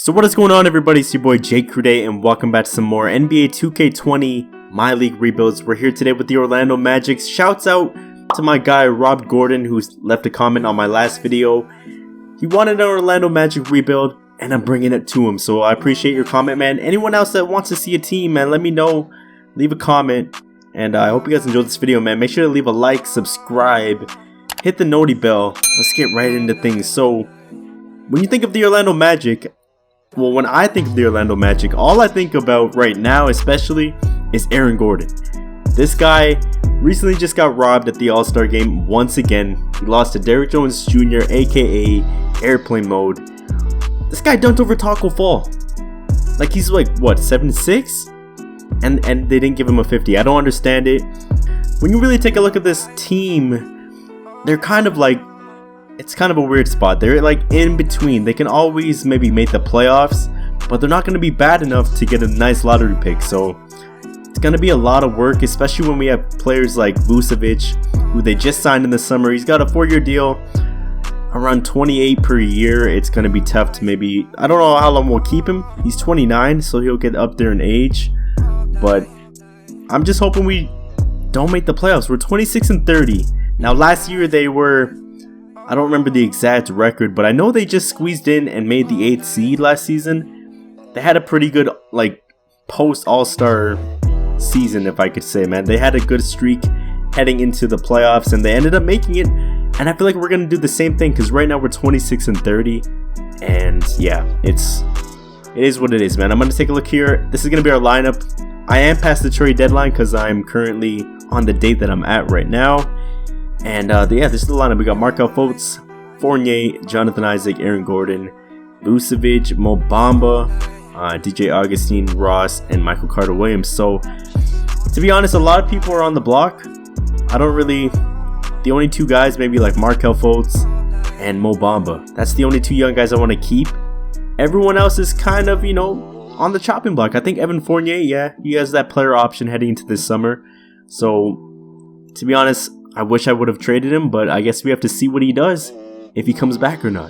So what is going on, everybody? It's your boy Jake Cruday, and welcome back to some more NBA 2K20 My League rebuilds. We're here today with the Orlando Magic. Shouts out to my guy Rob Gordon, who's left a comment on my last video. He wanted an Orlando Magic rebuild, and I'm bringing it to him. So I appreciate your comment, man. Anyone else that wants to see a team, man, let me know. Leave a comment. And I hope you guys enjoyed this video, man. Make sure to leave a like, subscribe, hit the noti bell. Let's get right into things. So when you think of the Orlando Magic, well, when I think of the Orlando Magic, all I think about right now especially is Aaron Gordon. This guy recently just got robbed at the All-Star game once again. He lost to Derrick Jones Jr., aka Airplane Mode. This guy dunked over Taco Fall. Like, he's like, what, 7'6"? And they didn't give him a 50. I don't understand it. When you really take a look at this team, they're kind of like, it's kind of a weird spot. They're like in between. They can always maybe make the playoffs, but they're not going to be bad enough to get a nice lottery pick. So it's going to be a lot of work, especially when we have players like Vucevic, who they just signed in the summer. He's got a 4-year deal, around 28 per year. It's going to be tough to maybe, I don't know how long we'll keep him. He's 29, so he'll get up there in age. But I'm just hoping we don't make the playoffs. We're 26-30. Now, last year they were, I don't remember the exact record, but I know they just squeezed in and made the 8th seed last season. They had a pretty good, like, post All-Star season, if I could say, man. They had a good streak heading into the playoffs, and they ended up making it. And I feel like we're going to do the same thing, because right now we're 26-30. And yeah, it is what it is, man. I'm going to take a look here. This is going to be our lineup. I am past the trade deadline because I'm currently on the date that I'm at right now. And yeah, this is the lineup. We got Markelle Fultz, Fournier, Jonathan Isaac, Aaron Gordon, Vucevic, Mo Bamba, DJ Augustine, Ross, and Michael Carter-Williams. So, to be honest, a lot of people are on the block. I don't really... The only two guys, maybe like Markelle Fultz and Mo Bamba. That's the only two young guys I want to keep. Everyone else is kind of, you know, on the chopping block. I think Evan Fournier, yeah, he has that player option heading into this summer. So, to be honest, I wish I would have traded him, but I guess we have to see what he does, if he comes back or not.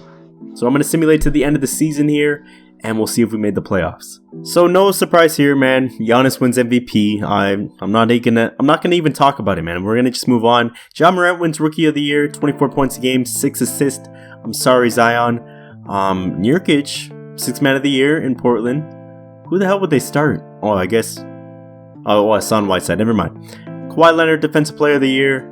So I'm going to simulate to the end of the season here, and we'll see if we made the playoffs. So no surprise here, man. Giannis wins MVP. I'm not gonna even talk about it, man. We're gonna just move on. Ja Morant wins Rookie of the Year, 24 points a game, 6 assists. I'm sorry, Zion. Nurkic, 6th Man of the Year in Portland. Who the hell would they start? Oh, I guess. Oh, Hassan Whiteside. Never mind. Kawhi Leonard, Defensive Player of the Year.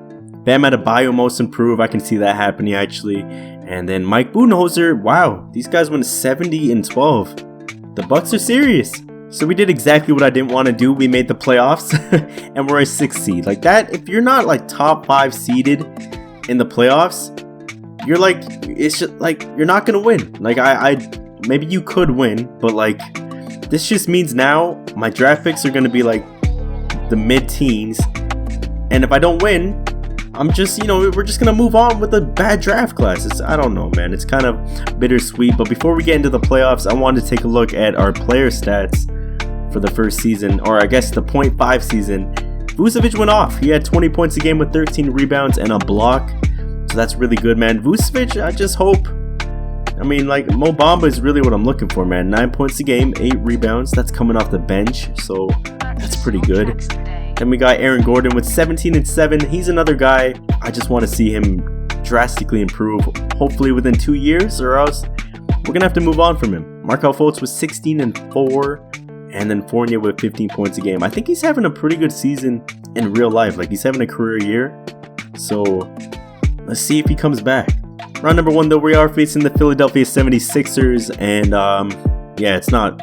Bam Adebayo, Most Improved. I can see that happening, actually. And then Mike Budenholzer. Wow, these guys went 70-12. The Bucks are serious. So we did exactly what I didn't want to do. We made the playoffs, and we're a 6th seed. Like that, if you're not like top 5 seeded in the playoffs, you're like, it's just like, you're not gonna win. Like maybe you could win, but like, this just means now my draft picks are gonna be like the mid-teens, and if I don't win, I'm just, you know, we're just gonna move on with a bad draft class. I don't know, man. It's kind of bittersweet. But before we get into the playoffs, I wanted to take a look at our player stats for the first season, or I guess the 0.5 season. Vucevic went off. He had 20 points a game with 13 rebounds and a block. So that's really good, man. Vucevic, I just hope. I mean, like, Mo Bamba is really what I'm looking for, man. 9 points a game, 8 rebounds. That's coming off the bench, so that's pretty good. Then we got Aaron Gordon with 17-7. He's another guy. I just want to see him drastically improve, hopefully within 2 years, or else we're going to have to move on from him. Markelle Fultz was 16-4, and then Fournier with 15 points a game. I think he's having a pretty good season in real life. Like, he's having a career year. So, let's see if he comes back. Round number 1, though, we are facing the Philadelphia 76ers, and yeah, it's not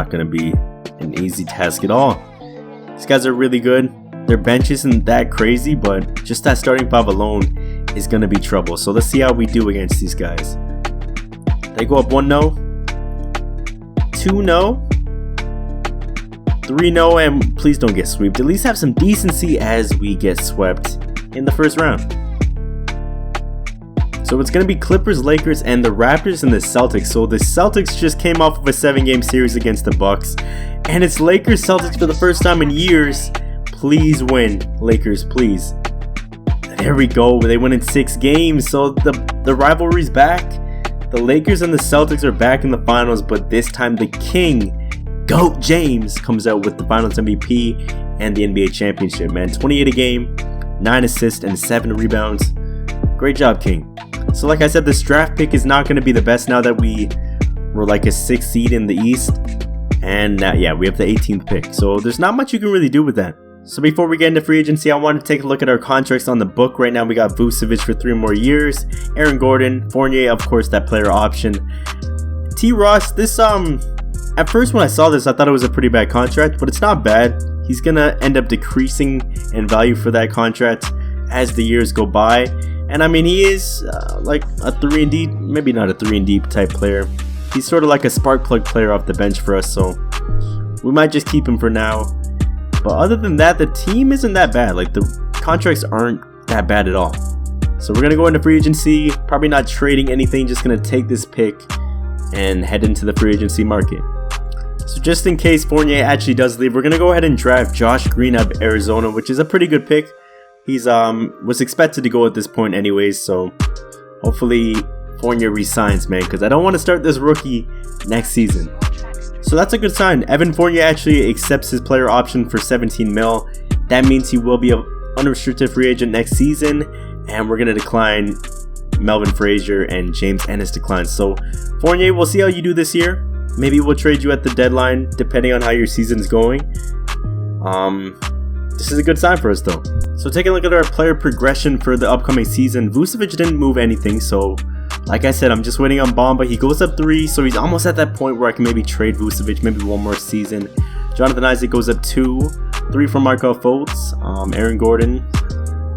going to be an easy task at all. These guys are really good. Their bench isn't that crazy, but just that starting 5 alone is going to be trouble. So let's see how we do against these guys. They go up 1-0, 2-0, 3-0, and please don't get swept. At least have some decency as we get swept in the first round. So it's going to be Clippers, Lakers, and the Raptors and the Celtics. So the Celtics just came off of a 7-game series against the Bucks. And it's Lakers, Celtics for the first time in years. Please win, Lakers, please. There we go. They win in 6 games. So the rivalry's back. The Lakers and the Celtics are back in the finals, but this time the King, GOAT James, comes out with the Finals MVP and the NBA Championship, man. 28 a game, 9 assists, and 7 rebounds. Great job, King. So like I said, this draft pick is not going to be the best now that we're like a 6th seed in the East. And yeah, we have the 18th pick. So there's not much you can really do with that. So before we get into free agency, I want to take a look at our contracts on the book. Right now we got Vucevic for 3 more years, Aaron Gordon, Fournier, of course, that player option. T. Ross, this at first when I saw this, I thought it was a pretty bad contract, but it's not bad. He's gonna end up decreasing in value for that contract as the years go by. And I mean, he is like a 3-and-D, maybe not a 3-and-D type player. He's sort of like a spark plug player off the bench for us, so we might just keep him for now. But other than that, the team isn't that bad. Like, the contracts aren't that bad at all. So we're going to go into free agency, probably not trading anything, just going to take this pick and head into the free agency market. So just in case Fournier actually does leave, we're going to go ahead and draft Josh Green out of Arizona, which is a pretty good pick. He's was expected to go at this point anyways, so hopefully Fournier resigns, man, because I don't want to start this rookie next season. So that's a good sign. Evan Fournier actually accepts his player option for 17 mil. That means he will be an unrestricted free agent next season, and we're going to decline Melvin Frazier and James Ennis decline. So Fournier, we'll see how you do this year. Maybe we'll trade you at the deadline depending on how your season's going. This is a good sign for us though. So taking a look at our player progression for the upcoming season, Vucevic didn't move anything, so like I said, I'm just waiting on Bamba. He goes up 3, so he's almost at that point where I can maybe trade Vucevic, maybe one more season. Jonathan Isaac goes up 2, 3 for Markelle Fultz. Aaron Gordon,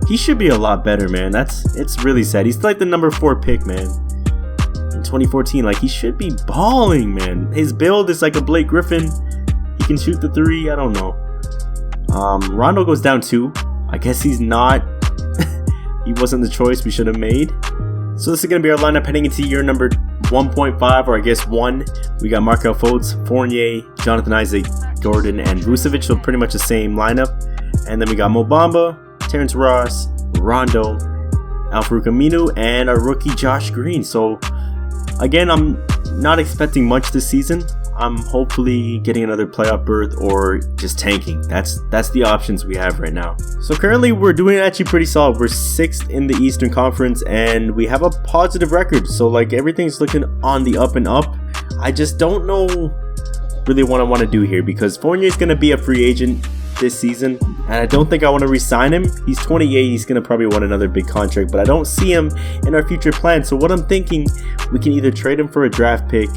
he should be a lot better, man. It's really sad. He's like the number 4 pick, man. In 2014, like, he should be balling, man. His build is like a Blake Griffin. He can shoot the 3. I don't know. Rondo goes down 2. I guess he's not. He wasn't the choice we should have made. So this is going to be our lineup heading into year number 1.5, or I guess 1. We got Markelle Fultz, Fournier, Jonathan Isaac, Gordon, and Vucevic, so pretty much the same lineup. And then we got Mo Bamba, Terrence Ross, Rondo, Al-Farouq Aminu, and our rookie Josh Green. So again, I'm not expecting much this season. I'm hopefully getting another playoff berth or just tanking. That's the options we have right now. So currently we're doing actually pretty solid. We're 6th in the Eastern Conference and we have a positive record. So like everything's looking on the up and up. I just don't know really what I want to do here because Fournier is going to be a free agent this season and I don't think I want to re-sign him. He's 28. He's going to probably want another big contract, but I don't see him in our future plans. So what I'm thinking, we can either trade him for a draft pick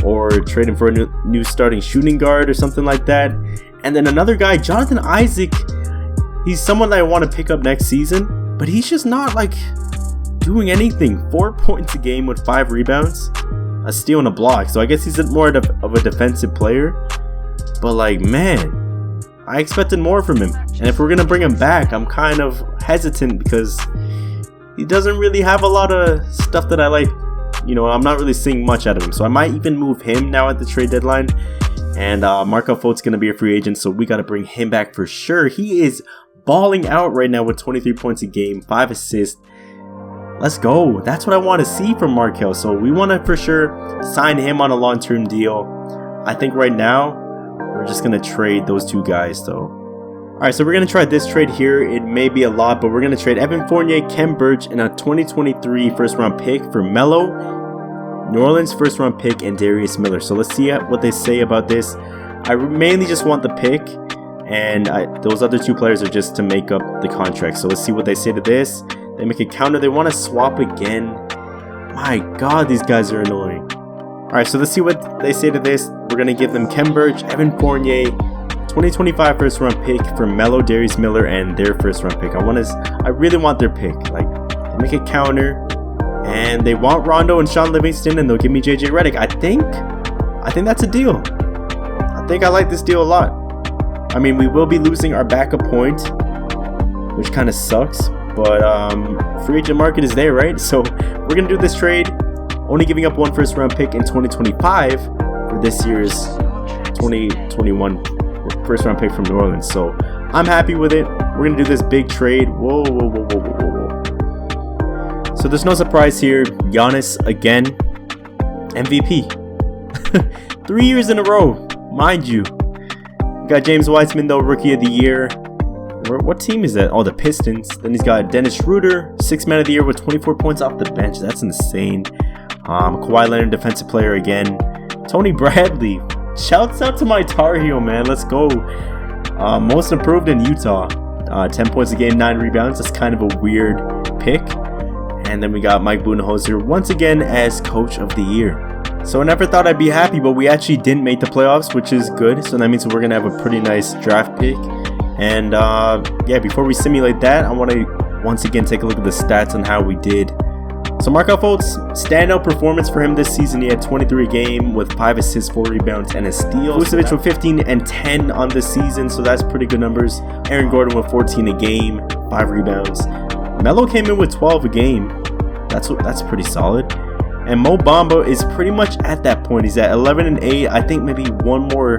or trade him for a new starting shooting guard or something like that. And then another guy, Jonathan Isaac, he's someone that I want to pick up next season, but he's just not like doing anything. 4 points a game with 5 rebounds, a steal and a block. So I guess he's more of a defensive player, but like, man, I expected more from him. And if we're going to bring him back, I'm kind of hesitant because he doesn't really have a lot of stuff that I like. You know, I'm not really seeing much out of him. So I might even move him now at the trade deadline. And Markelle Fultz going to be a free agent. So we got to bring him back for sure. He is balling out right now with 23 points a game, 5 assists. Let's go. That's what I want to see from Markelle. So we want to for sure sign him on a long-term deal. I think right now we're just going to trade those 2 guys though. Alright, so we're going to try this trade here. It may be a lot, but we're going to trade Evan Fournier, Kem Birch, and a 2023 first-round pick for Melo, New Orleans first-round pick, and Darius Miller. So let's see what they say about this. I mainly just want the pick, and those other 2 players are just to make up the contract. So let's see what they say to this. They make a counter. They want to swap again. My God, these guys are annoying. Alright, so let's see what they say to this. We're going to give them Kem Birch, Evan Fournier, 2025 first round pick for Melo, Darius Miller, and their first round pick. I really want their pick. Like, they make a counter, and they want Rondo and Sean Livingston, and they'll give me JJ Redick. I think that's a deal. I think I like this deal a lot. I mean, we will be losing our backup point, which kind of sucks, but free agent market is there, right? So we're gonna do this trade, only giving up 1 first round pick in 2025 for this year's 2021 first round pick from New Orleans. So I'm happy with it. We're gonna do this big trade. Whoa. So there's no surprise here. Giannis again. MVP. 3 years in a row, mind you. We got James Wiseman, though, Rookie of the Year. What team is that? Oh, the Pistons. Then he's got Dennis Schroeder, 6th Man of the Year with 24 points off the bench. That's insane. Kawhi Leonard, Defensive Player again. Tony Bradley. Shouts out to my Tar Heel, man. Let's go. Most improved in Utah. 10 points a game, 9 rebounds. That's kind of a weird pick. And then we got Mike Budenholzer once again as Coach of the Year. So I never thought I'd be happy, but we actually didn't make the playoffs, which is good. So that means we're going to have a pretty nice draft pick. And yeah, before we simulate that, I want to once again take a look at the stats on how we did. So Markelle Fultz, standout performance for him this season. He had 23 a game with 5 assists, 4 rebounds, and a steal. Vucevic with 15 and 10 on this season, so that's pretty good numbers. Aaron Gordon with 14 a game, 5 rebounds. Melo came in with 12 a game. That's pretty solid. And Mo Bamba is pretty much at that point. He's at 11 and 8. I think maybe one more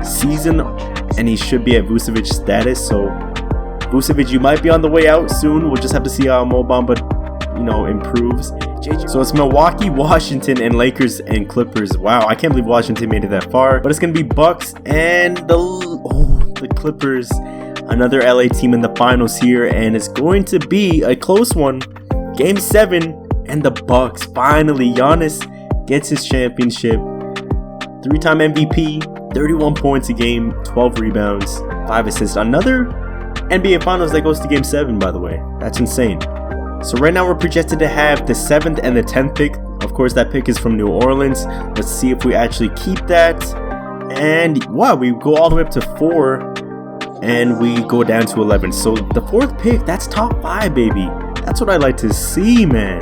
season and he should be at Vucevic status. So Vucevic, you might be on the way out soon. We'll just have to see how Mo Bamba, improves. So it's Milwaukee, Washington, and Lakers and Clippers. Wow, I can't believe Washington made it that far. But it's gonna be Bucks and the Clippers, another LA team in the finals here, and it's going to be a close one. Game 7. And the Bucks, finally, Giannis gets his championship. 3-time MVP, 31 points a game, 12 rebounds, 5 assists. Another NBA Finals that goes to Game 7, by the way. That's insane. So right now we're projected to have the 7th and the 10th pick. Of course, that pick is from New Orleans. Let's see if we actually keep that. And wow, we go all the way up to 4. And we go down to 11. So the 4th pick, that's top 5, baby. That's what I like to see, man.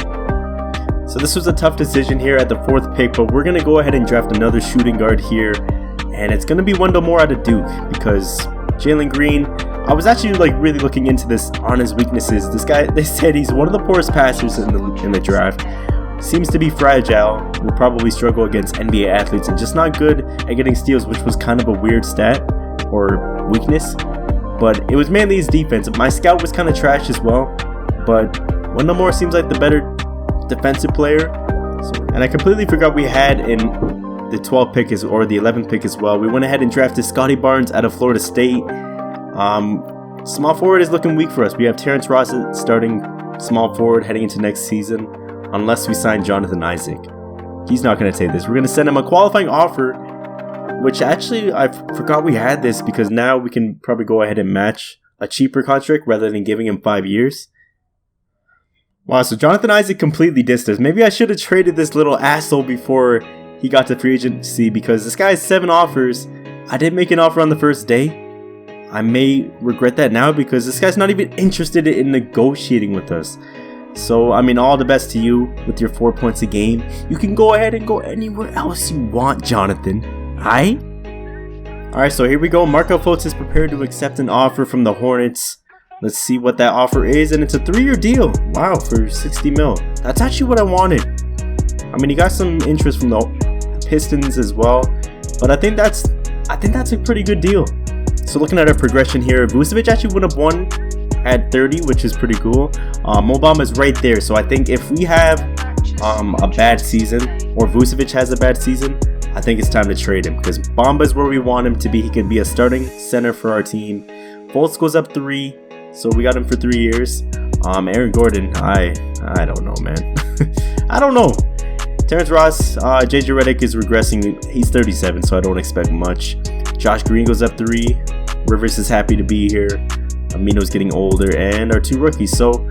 So this was a tough decision here at the 4th pick, but we're going to go ahead and draft another shooting guard here. And it's going to be Wendell Moore out of Duke because Jalen Green, I was actually really looking into this on his weaknesses. This guy, they said he's one of the poorest passers in the draft. Seems to be fragile, will probably struggle against NBA athletes, and just not good at getting steals, which was kind of a weird stat or weakness. But it was mainly his defense. My scout was kind of trash as well, but Wendell Moore seems like the better defensive player. And I completely forgot we had in the 12th pick or the 11th pick as well. We went ahead and drafted Scotty Barnes out of Florida State. Small forward is looking weak for us. We have Terrence Ross starting small forward heading into next season, unless we sign Jonathan Isaac. He's not going to take this. We're going to send him a qualifying offer, which actually I forgot we had this because now we can probably go ahead and match a cheaper contract rather than giving him 5 years. Wow, so Jonathan Isaac completely dissed us. Maybe I should have traded this little asshole before he got to free agency because this guy has 7 offers. I didn't make an offer on the first day. I may regret that now because this guy's not even interested in negotiating with us. So, all the best to you with your 4 points a game. You can go ahead and go anywhere else you want, Jonathan. Alright? Alright, so here we go. Markelle Fultz is prepared to accept an offer from the Hornets. Let's see what that offer is, and it's a 3-year deal. Wow, for $60 million. That's actually what I wanted. He got some interest from the Pistons as well, but I think that's a pretty good deal. So looking at our progression here, Vucevic actually went up 1 at 30, which is pretty cool. Mo Bamba is right there, so I think if we have a bad season, or Vucevic has a bad season, I think it's time to trade him because Bamba is where we want him to be. He can be a starting center for our team. Fultz goes up 3. So we got him for 3 years. Aaron Gordon, I don't know, man. I don't know. Terrence Ross, JJ Redick is regressing. He's 37, so I don't expect much. Josh Green goes up 3. Rivers is happy to be here. Amino's getting older, and our 2 rookies. So,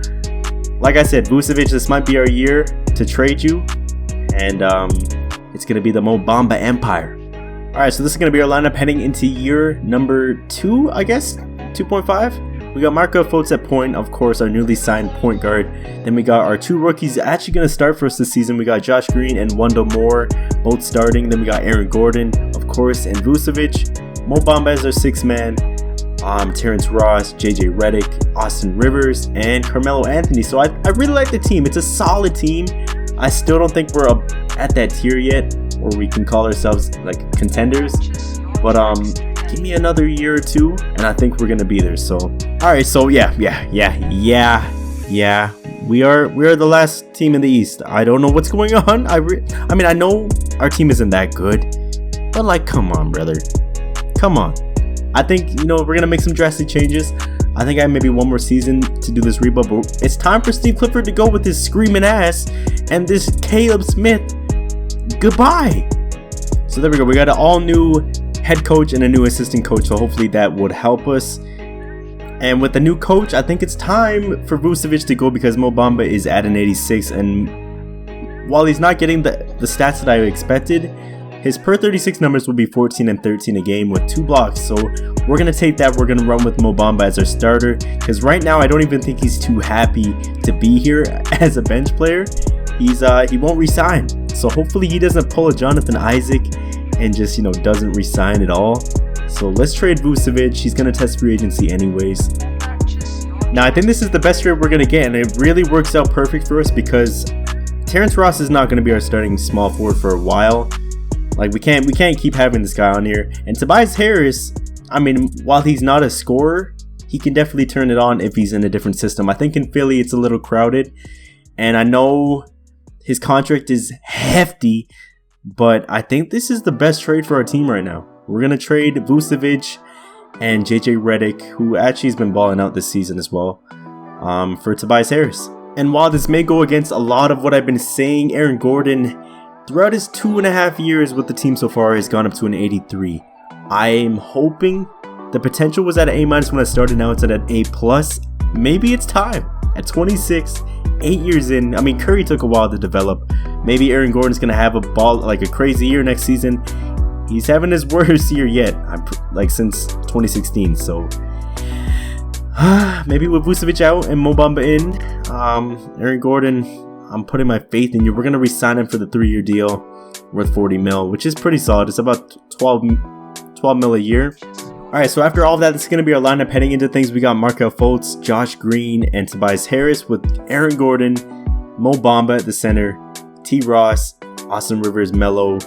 like I said, Vucevic, this might be our year to trade you, and it's gonna be the Mo Bamba Empire. All right, so this is gonna be our lineup heading into year number 2, I guess, 2.5. We got Markelle Fultz at point, of course, our newly signed point guard. Then we got our 2 rookies actually going to start for us this season. We got Josh Green and Wendell Moore, both starting. Then we got Aaron Gordon, of course, and Vucevic. Mo Bamba as our 6th man. Terrence Ross, JJ Redick, Austin Rivers, and Carmelo Anthony. So I really like the team. It's a solid team. I still don't think we're up at that tier yet, or we can call ourselves like contenders. But give me another year or 2, and I think we're gonna be there. So, all right. So yeah. Yeah, we are the last team in the East. I don't know what's going on. I mean, I know our team isn't that good, but like, come on, brother. Come on. I think, we're going to make some drastic changes. I think I have maybe one more season to do this rebuild, but it's time for Steve Clifford to go with his screaming ass and this Caleb Smith. Goodbye. So there we go. We got an all new head coach and a new assistant coach, so hopefully that would help us. And with the new coach, I think it's time for Vucevic to go because Mo Bamba is at an 86, and while he's not getting the stats that I expected, his per 36 numbers will be 14 and 13 a game with 2 blocks. So we're going to take that. We're going to run with Mo Bamba as our starter because right now I don't even think he's too happy to be here as a bench player. He won't resign. So hopefully he doesn't pull a Jonathan Isaac and just, doesn't resign at all. So let's trade Vucevic. He's going to test free agency anyways. Now I think this is the best trade we're going to get, and it really works out perfect for us because Terrence Ross is not going to be our starting small forward for a while. Like, we can't keep having this guy on here. And Tobias Harris, I mean, while he's not a scorer, he can definitely turn it on if he's in a different system. I think in Philly it's a little crowded, and I know his contract is hefty, but I think this is the best trade for our team right now. We're going to trade Vucevic and JJ Redick, who actually has been balling out this season as well, for Tobias Harris. And while this may go against a lot of what I've been saying, Aaron Gordon, throughout his 2.5 years with the team so far, has gone up to an 83. I am hoping the potential was at an A- when I started. Now it's at an A+. Maybe it's time. At 26, 8 years in. I mean, Curry took a while to develop. Maybe Aaron Gordon's going to have a crazy year next season. He's having his worst year yet, since 2016. So maybe with Vucevic out and Mo Bamba in, Aaron Gordon, I'm putting my faith in you. We're going to re-sign him for the 3-year deal worth 40 mil, which is pretty solid. It's about 12 mil a year. All right, so after all of that, this is going to be our lineup heading into things. We got Markelle Fultz, Josh Green, and Tobias Harris with Aaron Gordon, Mo Bamba at the center, T. Ross, Austin Rivers, Melo,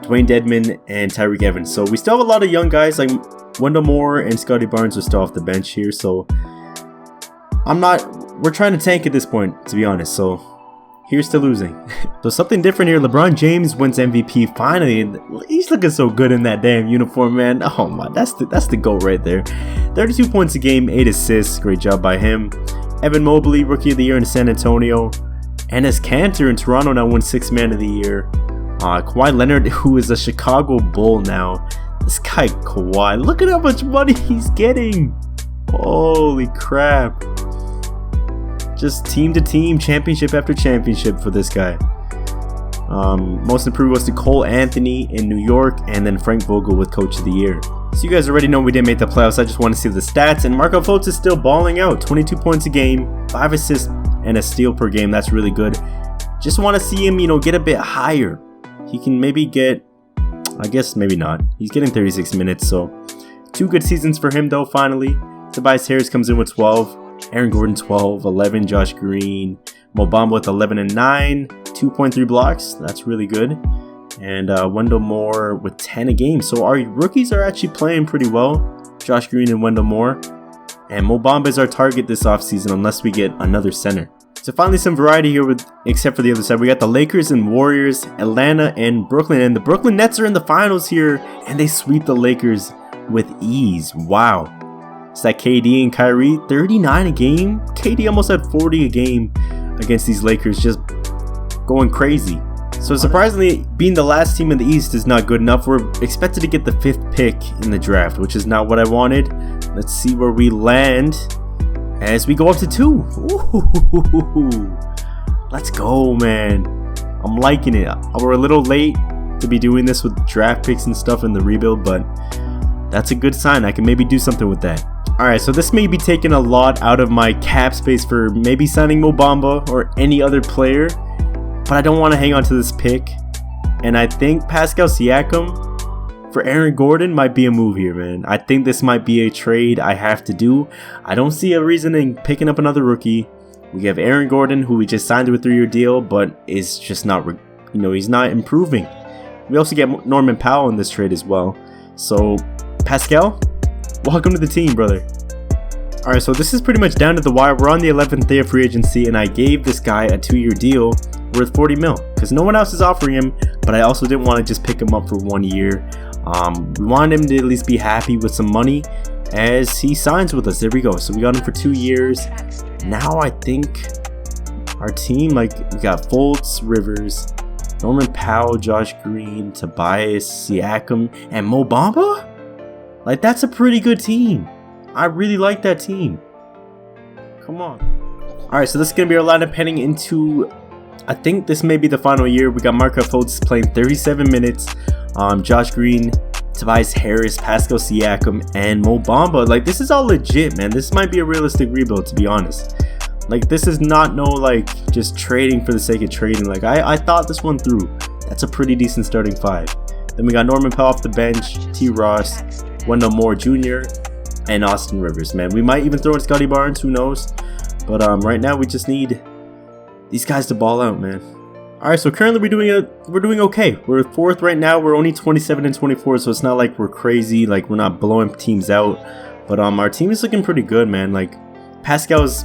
Dwayne Dedmon, and Tyreek Evans. So we still have a lot of young guys like Wendell Moore and Scotty Barnes are still off the bench here. So we're trying to tank at this point, to be honest. So here's to losing. So something different here. LeBron James wins MVP finally. He's looking so good in that damn uniform, man. Oh my, that's the GOAT right there. 32 points a game, 8 assists. Great job by him. Evan Mobley, Rookie of the Year in San Antonio. Enes Kanter in Toronto now won 6th Man of the Year. Kawhi Leonard, who is a Chicago Bull now. This guy Kawhi, look at how much money he's getting. Holy crap. Just team to team, championship after championship for this guy. Most improved was to Cole Anthony in New York, and then Frank Vogel with Coach of the Year. So you guys already know we didn't make the playoffs. I just want to see the stats. And Markelle Fultz is still balling out. 22 points a game, 5 assists, and a steal per game. That's really good. Just want to see him, get a bit higher. He can maybe get, I guess maybe not. He's getting 36 minutes, so 2 good seasons for him though, finally. Tobias Harris comes in with 12. Aaron Gordon 12, 11, Josh Green, Mo Bamba with 11 and 9, 2.3 blocks. That's really good. And Wendell Moore with 10 a game. So our rookies are actually playing pretty well. Josh Green and Wendell Moore. And Mo Bamba is our target this offseason unless we get another center. So finally some variety here except for the other side. We got the Lakers and Warriors, Atlanta and Brooklyn. And the Brooklyn Nets are in the finals here. And they sweep the Lakers with ease. Wow. It's that KD and Kyrie, 39 a game. KD almost had 40 a game against these Lakers, just going crazy. So surprisingly, being the last team in the East is not good enough. We're expected to get the 5th pick in the draft, which is not what I wanted. Let's see where we land as we go up to 2. Ooh, let's go, man. I'm liking it. We're a little late to be doing this with draft picks and stuff in the rebuild, but that's a good sign. I can maybe do something with that. Alright, so this may be taking a lot out of my cap space for maybe signing Mo Bamba or any other player, but I don't want to hang on to this pick. And I think Pascal Siakam for Aaron Gordon might be a move here, man. I think this might be a trade I have to do. I don't see a reason in picking up another rookie. We have Aaron Gordon, who we just signed to a 3-year deal, but is just not, he's not improving. We also get Norman Powell in this trade as well. So, Pascal, welcome to the team, brother. Alright, so this is pretty much down to the wire. We're on the 11th day of free agency, and I gave this guy a 2-year deal worth 40 mil because no one else is offering him, but I also didn't want to just pick him up for 1 year. We wanted him to at least be happy with some money as he signs with us. There we go. So we got him for 2 years. Now I think our team, like, we got Fultz, Rivers, Norman Powell, Josh Green, Tobias, Siakam, and Mo Bamba? Like, that's a pretty good team. I really like that team. Come on. Alright, so this is going to be our lineup heading into, I think this may be the final year. We got Markelle Fultz playing 37 minutes. Josh Green, Tobias Harris, Pascal Siakam, and Mo Bamba. Like, this is all legit, man. This might be a realistic rebuild, to be honest. Like, this is not no, like, just trading for the sake of trading. Like, I thought this one through. That's a pretty decent starting 5. Then we got Norman Powell off the bench, T. Ross, Wendell Moore Jr., and Austin Rivers, man. We might even throw in Scotty Barnes, who knows. But right now we just need these guys to ball out, man. Alright, so currently we're doing okay. We're 4th right now. We're only 27 and 24, so it's not like we're crazy, like we're not blowing teams out. But our team is looking pretty good, man. Like, Pascal's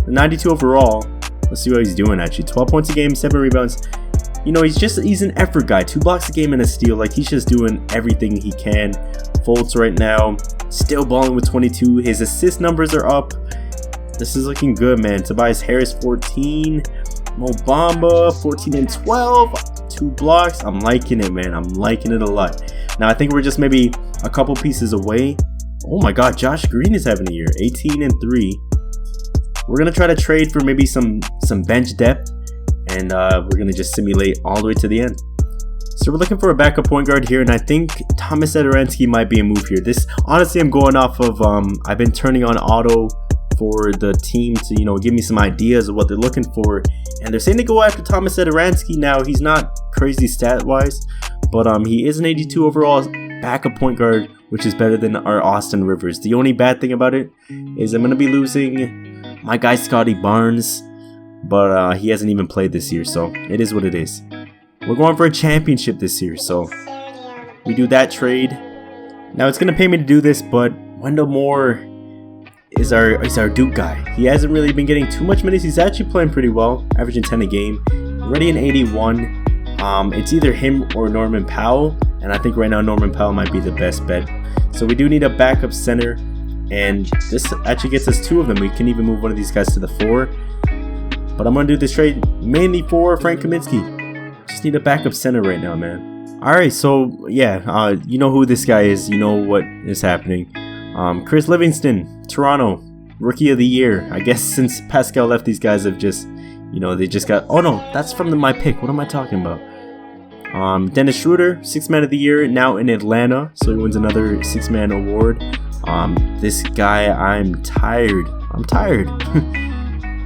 92 overall. Let's see what he's doing actually. 12 points a game, 7 rebounds. You know, he's an effort guy. 2 blocks a game and a steal. Like, he's just doing everything he can. Fultz right now, still balling with 22. His assist numbers are up. This is looking good, man. Tobias Harris, 14. Mo Bamba, 14 and 12. 2 blocks. I'm liking it, man. I'm liking it a lot. Now, I think we're just maybe a couple pieces away. Oh my god, Josh Green is having a year. 18 and 3. We're going to try to trade for maybe some bench depth. And we're going to just simulate all the way to the end. So we're looking for a backup point guard here, and I think Thomas Satoransky might be a move here. This, honestly, I'm going off of, I've been turning on auto for the team to, you know, give me some ideas of what they're looking for. And they're saying to go after Thomas Satoransky. Now, he's not crazy stat-wise, but he is an 82 overall backup point guard, which is better than our Austin Rivers. The only bad thing about it is I'm going to be losing my guy Scotty Barnes, but he hasn't even played this year, so it is what it is. We're going for a championship this year, so we do that trade. Now, it's going to pay me to do this, but Wendell Moore is our Duke guy. He hasn't really been getting too much minutes. He's actually playing pretty well, averaging 10 a game. Already an 81. It's either him or Norman Powell, and I think right now Norman Powell might be the best bet. So we do need a backup center, and this actually gets us 2 of them. We can even move one of these guys to the 4. But I'm going to do this trade mainly for Frank Kaminsky. Just need a backup center right now, man. Alright, so yeah, you know who this guy is. You know what is happening. Chris Livingston, Toronto, Rookie of the Year. I guess since Pascal left, these guys have just, you know, they just got... Oh no, that's from my pick. What am I talking about? Dennis Schroeder, 6th Man of the Year, now in Atlanta. So he wins another 6-man award. This guy, I'm tired.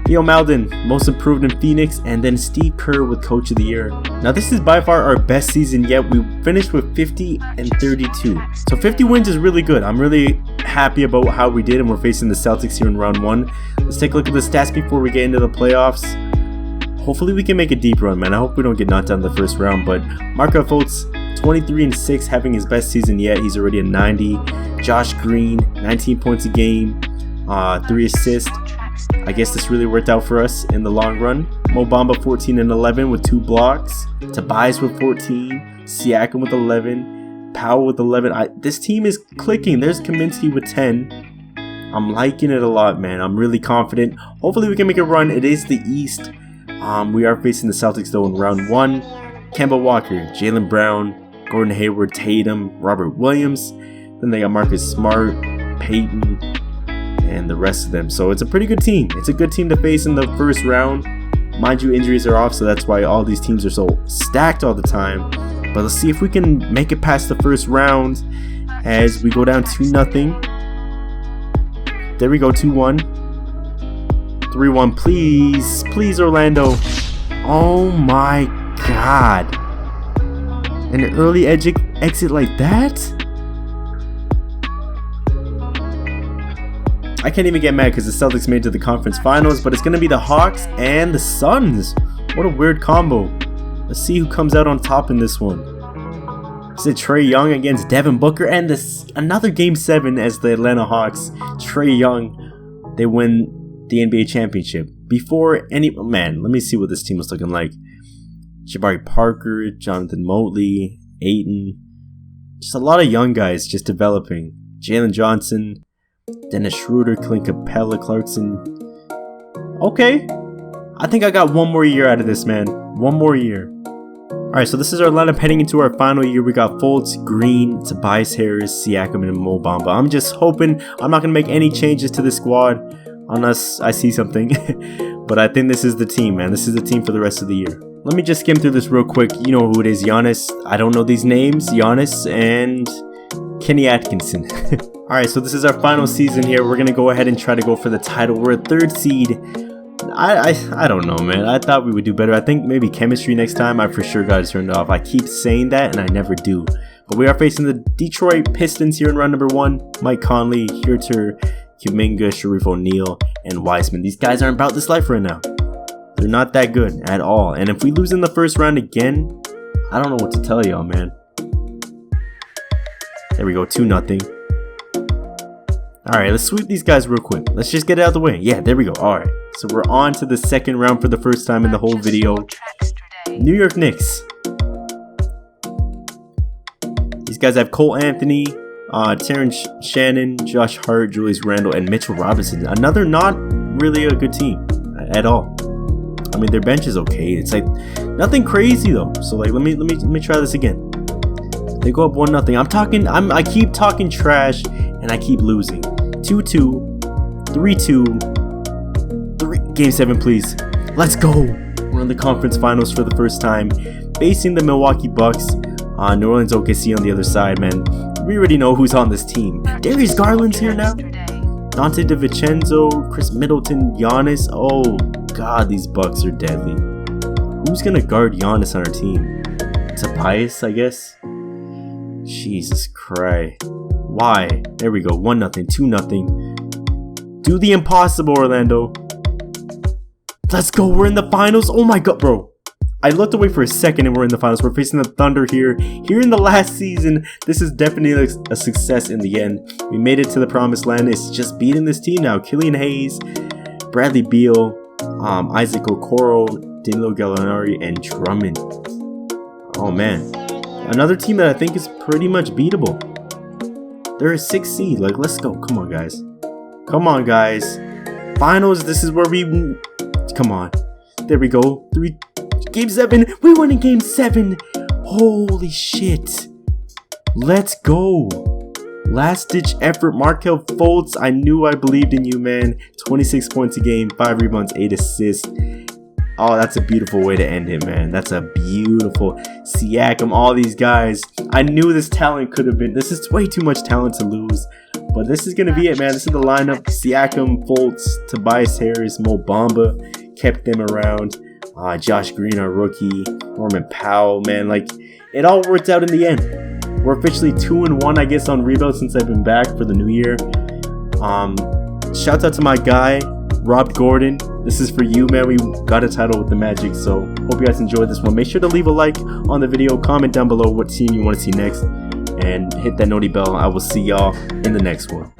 Theo Maldon, Most Improved in Phoenix, and then Steve Kerr with Coach of the Year. Now, this is by far our best season yet. We finished with 50 and 32. So 50 wins is really good. I'm really happy about how we did, and we're facing the Celtics here in round 1. Let's take a look at the stats before we get into the playoffs. Hopefully we can make a deep run, man. I hope we don't get knocked out in the first round, but Markelle Fultz, 23 and 6, having his best season yet. He's already at 90. Josh Green, 19 points a game, 3 assists. I guess this really worked out for us in the long run. Mo Bamba 14 and 11 with 2 blocks. Tobias with 14. Siakam with 11. Powell with 11. This team is clicking. There's Kaminsky with 10. I'm liking it a lot, man. I'm really confident. Hopefully we can make a run. It is the East. We are facing the Celtics though in round 1. Kemba Walker, Jaylen Brown, Gordon Hayward, Tatum, Robert Williams. Then they got Marcus Smart, Peyton, and the rest of them. So it's a pretty good team. It's a good team to face in the first round. Mind you, injuries are off, so that's why all these teams are so stacked all the time. But let's see if we can make it past the first round as we go down 2-0. There we go, 2-1. 3-1, please. Please, Orlando. Oh my god. An early exit like that? I can't even get mad because the Celtics made it to the conference finals, but it's going to be the Hawks and the Suns. What a weird combo. Let's see who comes out on top in this one. Is it Trae Young against Devin Booker? And this another Game 7 as the Atlanta Hawks. Trae Young, they win the NBA championship. Before any... Man, let me see what this team was looking like. Jabari Parker, Jonathan Motley, Ayton. Just a lot of young guys just developing. Jalen Johnson, Dennis Schroeder, Clint Capella, Clarkson. Okay. I think I got one more year out of this, man. One more year. Alright, so this is our lineup heading into our final year. We got Fultz, Green, Tobias Harris, Siakam, and Mo Bamba. I'm just hoping I'm not going to make any changes to the squad unless I see something. But I think this is the team, man. This is the team for the rest of the year. Let me just skim through this real quick. You know who it is. Giannis. I don't know these names. Giannis and Kenny Atkinson. Alright, so this is our final season here. We're going to go ahead and try to go for the title. We're a 3rd seed. I don't know, man. I thought we would do better. I think maybe chemistry next time. I for sure got it turned off. I keep saying that and I never do. But we are facing the Detroit Pistons here in round number 1. Mike Conley, Huerter, Kuminga, Sharif O'Neal, and Wiseman. These guys aren't about this life right now. They're not that good at all. And if we lose in the first round again, I don't know what to tell y'all, man. There we go, 2-0. Alright, let's sweep these guys real quick. Let's just get it out of the way. Yeah, there we go. Alright, so we're on to the second round for the first time in the whole video. New York Knicks. These guys have Cole Anthony, Terrence Shannon, Josh Hart, Julius Randle, and Mitchell Robinson. Another not really a good team at all. I mean, their bench is okay. It's like nothing crazy though. So like, let me try this again. They go up 1-0. I keep talking trash and I keep losing. 2-2, 3-2, Game 7, please. Let's go. We're in the conference finals for the first time, facing the Milwaukee Bucks. New Orleans OKC on the other side, man. We already know who's on this team. Darius Garland's here now. Dante DiVincenzo, Chris Middleton, Giannis. Oh God, these Bucks are deadly. Who's gonna guard Giannis on our team? Tobias, I guess. Jesus Christ. Why? There we go. 1-0, 2-0. Do the impossible, Orlando. Let's go. We're in the finals. Oh my God, bro. I looked away for a second and we're in the finals. We're facing the Thunder here. Here in the last season, this is definitely a success in the end. We made it to the promised land. It's just beating this team now. Killian Hayes, Bradley Beal, Isaac Okoro, Danilo Gallinari, and Drummond. Oh man. Another team that I think is pretty much beatable. They're a 6th seed. Like, let's go. Come on, guys. Come on, guys. Finals. This is where we... Come on. There we go. Game 7. We won in Game 7. Holy shit. Let's go. Last-ditch effort. Markelle Fultz. I knew I believed in you, man. 26 points a game. 5 rebounds. 8 assists. Oh, that's a beautiful way to end it, man. That's a beautiful... Siakam, all these guys. I knew this talent could have been... This is way too much talent to lose. But this is going to be it, man. This is the lineup. Siakam, Fultz, Tobias Harris, Mo Bamba. Kept them around. Josh Green, our rookie. Norman Powell, man. Like, it all worked out in the end. We're officially 2-1, I guess, on rebounds since I've been back for the new year. Shouts out to my guy, Rob Gordon. This is for you, man. We got a title with the Magic, so hope you guys enjoyed this one. Make sure to leave a like on the video, comment down below what team you want to see next, and hit that noti bell. I will see y'all in the next one.